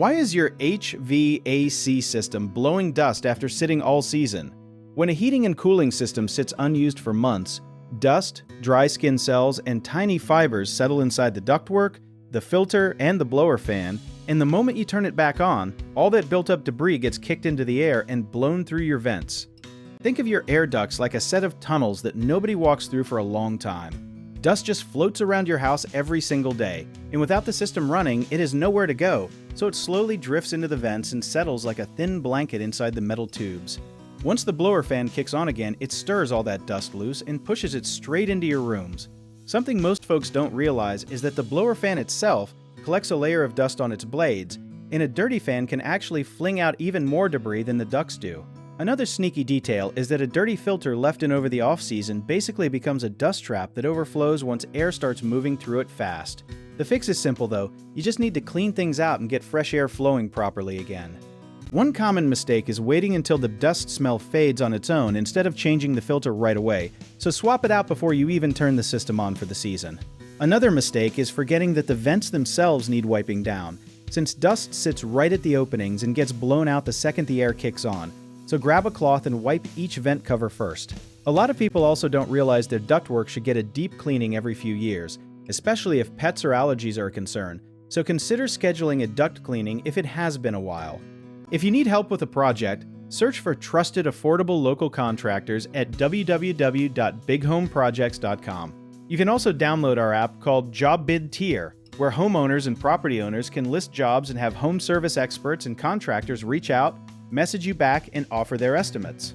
Why is your HVAC system blowing dust after sitting all season? When a heating and cooling system sits unused for months, dust, dry skin cells, and tiny fibers settle inside the ductwork, the filter, and the blower fan, and the moment you turn it back on, all that built-up debris gets kicked into the air and blown through your vents. Think of your air ducts like a set of tunnels that nobody walks through for a long time. Dust just floats around your house every single day, and without the system running, it has nowhere to go, so it slowly drifts into the vents and settles like a thin blanket inside the metal tubes. Once the blower fan kicks on again, it stirs all that dust loose and pushes it straight into your rooms. Something most folks don't realize is that the blower fan itself collects a layer of dust on its blades, and a dirty fan can actually fling out even more debris than the ducts do. Another sneaky detail is that a dirty filter left in over the off-season basically becomes a dust trap that overflows once air starts moving through it fast. The fix is simple though, you just need to clean things out and get fresh air flowing properly again. One common mistake is waiting until the dust smell fades on its own instead of changing the filter right away, so swap it out before you even turn the system on for the season. Another mistake is forgetting that the vents themselves need wiping down, since dust sits right at the openings and gets blown out the second the air kicks on. So grab a cloth and wipe each vent cover first. A lot of people also don't realize their ductwork should get a deep cleaning every few years, especially if pets or allergies are a concern, so consider scheduling a duct cleaning if it has been a while. If you need help with a project, search for trusted, affordable local contractors at www.bighomeprojects.com. You can also download our app called Job Bid Tier, where homeowners and property owners can list jobs and have home service experts and contractors reach out, message you back, and offer their estimates.